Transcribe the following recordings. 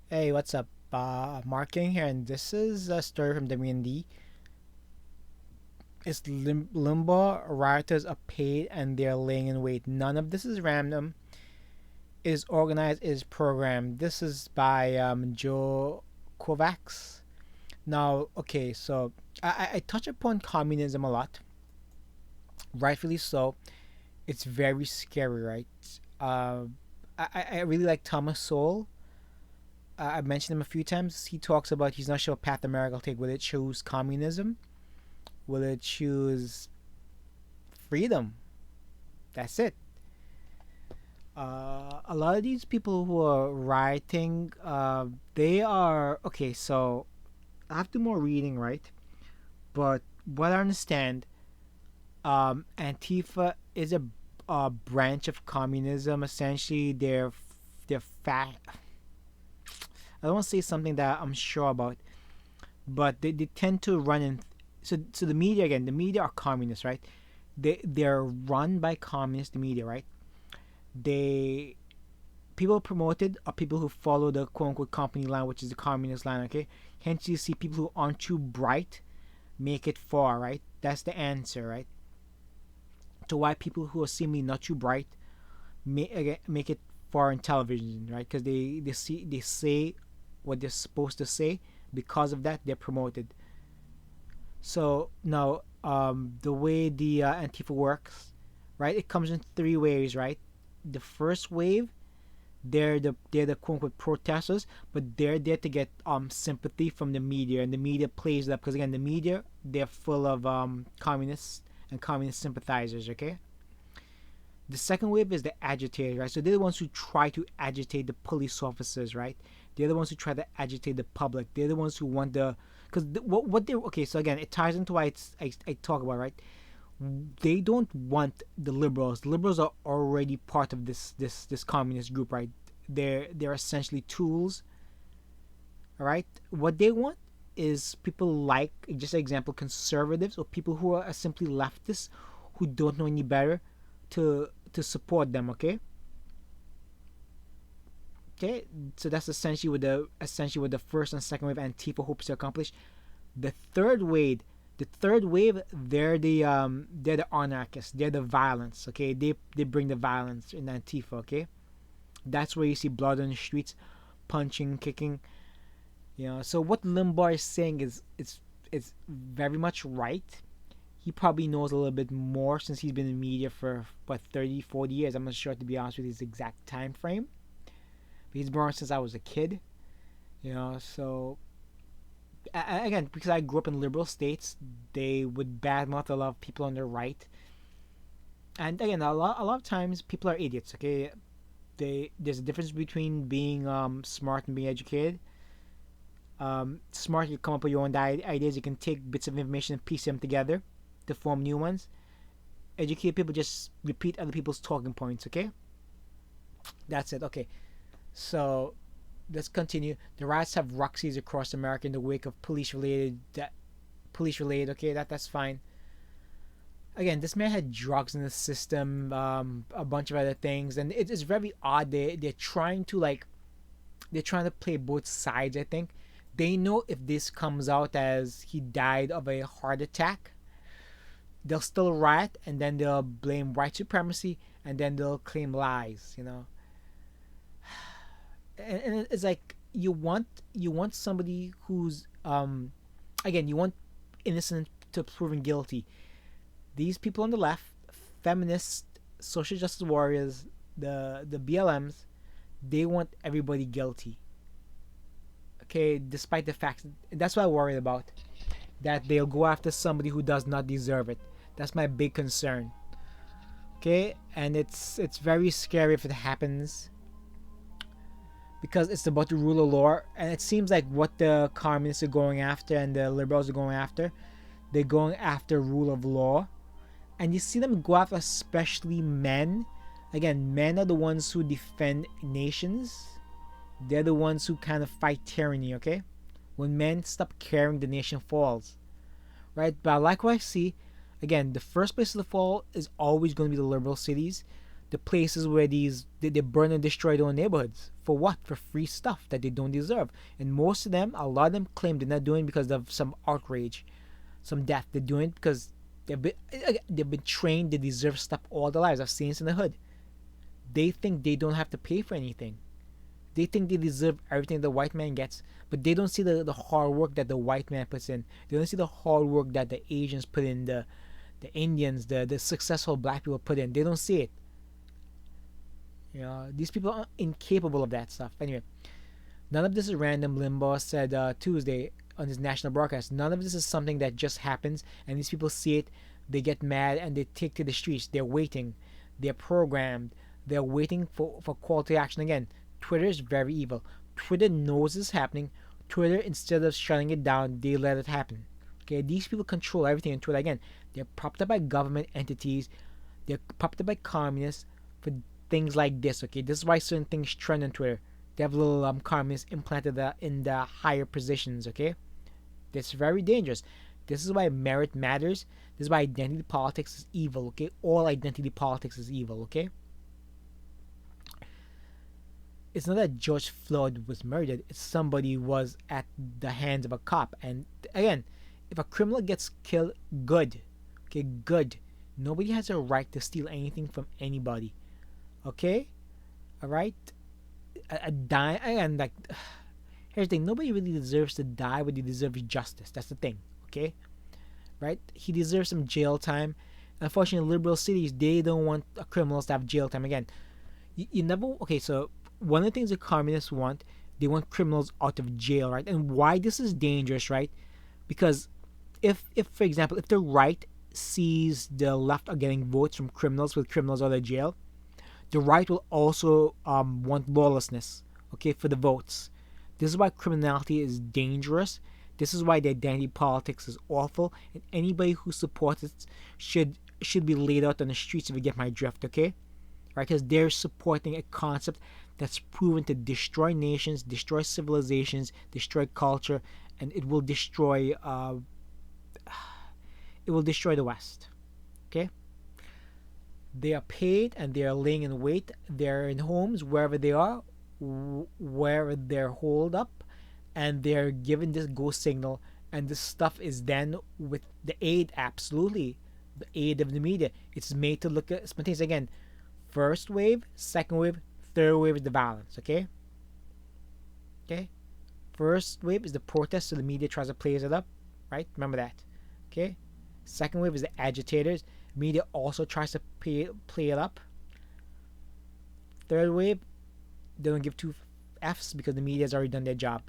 Hey, what's up? MarkKing here, and this is a story from WND. It's Limbaugh rioters are paid and they're laying in wait. None of this is random. It is organized. It is programmed. This is by Joe Kovacs. Now, okay, so I touch upon communism a lot, rightfully so. It's very scary, right? Uh, I really like Thomas Sowell. I've mentioned him a few times. He talks about he's not sure what path America will take. Will it choose communism? Will it choose freedom? That's it. A lot of these people who are rioting, they are okay. So I have to do more reading, right? But what I understand, Antifa is a branch of communism. Essentially, they're fat. I don't want to say something that I'm sure about, but they tend to run in. So the media again, the media are communists, right? They're run by communist media, right? They People promoted are people who follow the quote unquote company line, which is the communist line, okay? Hence you see people who aren't too bright make it far, right? That's the answer, right? To why people who are seemingly not too bright make it far in television, right? Because they say what they're supposed to say. Because of that, they're promoted. So now, the way the Antifa works, right? It comes in three waves, right? The first wave, they're the quote unquote protesters, but they're there to get sympathy from the media, and the media plays that because again, the media they're full of communists and communist sympathizers. Okay. The second wave is the agitators, right? So they're the ones who try to agitate the police officers, right? They're the ones who try to agitate the public. They're the ones who want the because what they okay. So again, it ties into why I talk about, right. They don't want the liberals. The liberals are already part of this communist group, right? They're essentially tools, all right? What they want is people like, just an example, conservatives or people who are simply leftists who don't know any better to support them, okay? Okay, so that's essentially what the first and second wave Antifa hopes to accomplish. The third wave, they're the anarchists. They're the violence. Okay, they bring the violence in Antifa. Okay, that's where you see blood on the streets, punching, kicking. So what Limbaugh is saying is it's very much right. He probably knows a little bit more since he's been in media for what 30, 40 years. I'm not sure to be honest with his exact time frame. But he's been around since I was a kid. So again, because I grew up in liberal states, they would badmouth a lot of people on the right. And again, a lot of times people are idiots. Okay, there's a difference between being smart and being educated. Smart, you come up with your own ideas. You can take bits of information and piece them together to form new ones. Educated people just repeat other people's talking points. Okay, that's it. Okay, so let's continue. The riots have Roxy's across America in the wake of police related. Okay, that's fine. Again, this man had drugs in the system, a bunch of other things, and it's very odd. They're trying to play both sides. I think they know if this comes out as he died of a heart attack, they'll still riot, and then they'll blame white supremacy, and then they'll claim lies. And it's like you want somebody who's again, you want innocent to proven guilty. These people on the left, feminists, social justice warriors, the BLMs, they want everybody guilty. Okay, despite the fact that's what I worry about, that they'll go after somebody who does not deserve it. That's my big concern. Okay, and it's very scary if it happens because it's about the rule of law, and it seems like what the communists are going after and the liberals are going after, they're going after rule of law, and you see them go after especially men. Again, men are the ones who defend nations. They're the ones who kind of fight tyranny. Okay, when men stop caring, the nation falls, right? But like what I see, again, the first place to fall is always going to be the liberal cities. the places where they burn and destroy their own neighborhoods. For what? For free stuff that they don't deserve. And most of them, a lot of them claim they're not doing it because of some outrage, some death. They're doing it because they've been trained. They deserve stuff all their lives. I've seen this in the hood. They think they don't have to pay for anything. They think they deserve everything the white man gets, but they don't see the hard work that the white man puts in. They don't see the hard work that the Asians put in, the Indians, the successful black people put in. They don't see it. These people are incapable of that stuff. Anyway, none of this is random, Limbaugh said Tuesday on his national broadcast. None of this is something that just happens and these people see it, they get mad, and they take to the streets. They're waiting. They're programmed. They're waiting for call to action again. Twitter is very evil. Twitter knows this is happening. Twitter, instead of shutting it down, they let it happen. Okay, these people control everything on Twitter. Again, they're propped up by government entities. They're propped up by communists for things like this. Okay, this is why certain things trend on Twitter. They have little communists implanted in the higher positions. Okay, that's very dangerous. This is why merit matters. This is why identity politics is evil. Okay, all identity politics is evil. Okay. It's not that George Floyd was murdered. It's somebody was at the hands of a cop. And again, if a criminal gets killed, good. Okay, good. Nobody has a right to steal anything from anybody. Okay? Alright? A die, and like, here's the thing. Nobody really deserves to die, but he deserves justice. That's the thing. Okay? Right? He deserves some jail time. Unfortunately, liberal cities, they don't want criminals to have jail time. Again, you never... Okay, so one of the things the communists want, they want criminals out of jail, right? And why this is dangerous, right? Because if for example, if the right sees the left are getting votes from criminals with criminals out of jail, the right will also want lawlessness, okay, for the votes. This is why criminality is dangerous. This is why the identity politics is awful, and anybody who supports it should be laid out on the streets, if you get my drift, okay? Right? Because they're supporting a concept that's proven to destroy nations, destroy civilizations, destroy culture, and it will destroy the West. Okay? They are paid and they are laying in wait. They're in homes wherever they are, where they're holed up, and they're given this go signal, and this stuff is then with the aid, absolutely, the aid of the media. It's made to look at spontaneous. Again, first wave, second wave, third wave is the violence, okay? Okay? First wave is the protest, so the media tries to play it up, right? Remember that, okay? Second wave is the agitators. Media also tries to play it up. Third wave, they don't give two F's because the media has already done their job.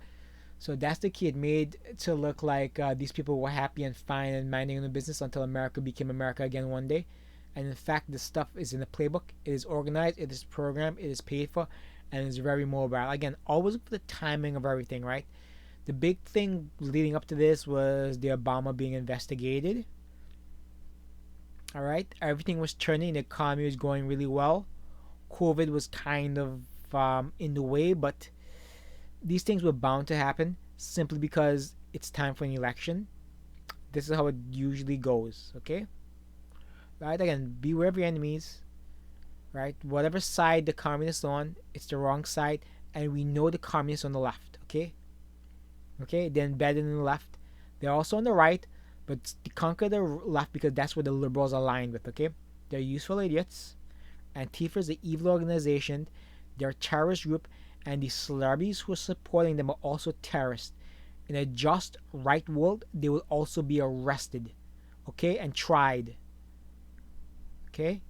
So that's the key. It made to look like these people were happy and fine and minding their business until America became America again one day. And in fact, this stuff is in the playbook. It is organized. It is programmed. It is paid for. And it's very mobile. Again, always look for the timing of everything, right? The big thing leading up to this was the Obama being investigated. All right? Everything was turning. The economy was going really well. COVID was kind of in the way, but these things were bound to happen simply because it's time for an election. This is how it usually goes, okay? Right? Again, beware of your enemies. Right? Whatever side the communists are on, it's the wrong side, and we know the communists on the left, okay? Okay? They're embedded in the left. They're also on the right, but to conquer the left because that's where the liberals are aligned with, okay? They're useful idiots. Antifa is an evil organization. They're a terrorist group, and the celebrities who are supporting them are also terrorists. In a just, right world, they will also be arrested, okay, and tried. Okay?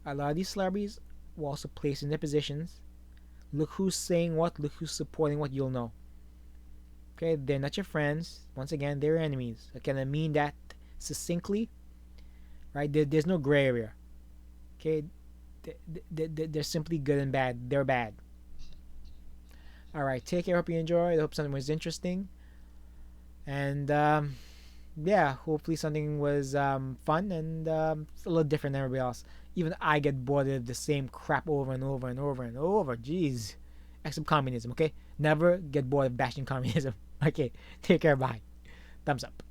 A lot of these celebrities were also placed in their positions. Look who's saying what, look who's supporting what, you'll know. Okay? They're not your friends. Once again, they're enemies. Okay? And I mean that succinctly. Right? There's no gray area. Okay? They're simply good and bad. They're bad. Alright, take care. Hope you enjoyed. I hope something was interesting. And, yeah, hopefully something was fun and a little different than everybody else. Even I get bored of the same crap over and over and over and over. Jeez. Except communism, okay? Never get bored of bashing communism. Okay, take care. Bye. Thumbs up.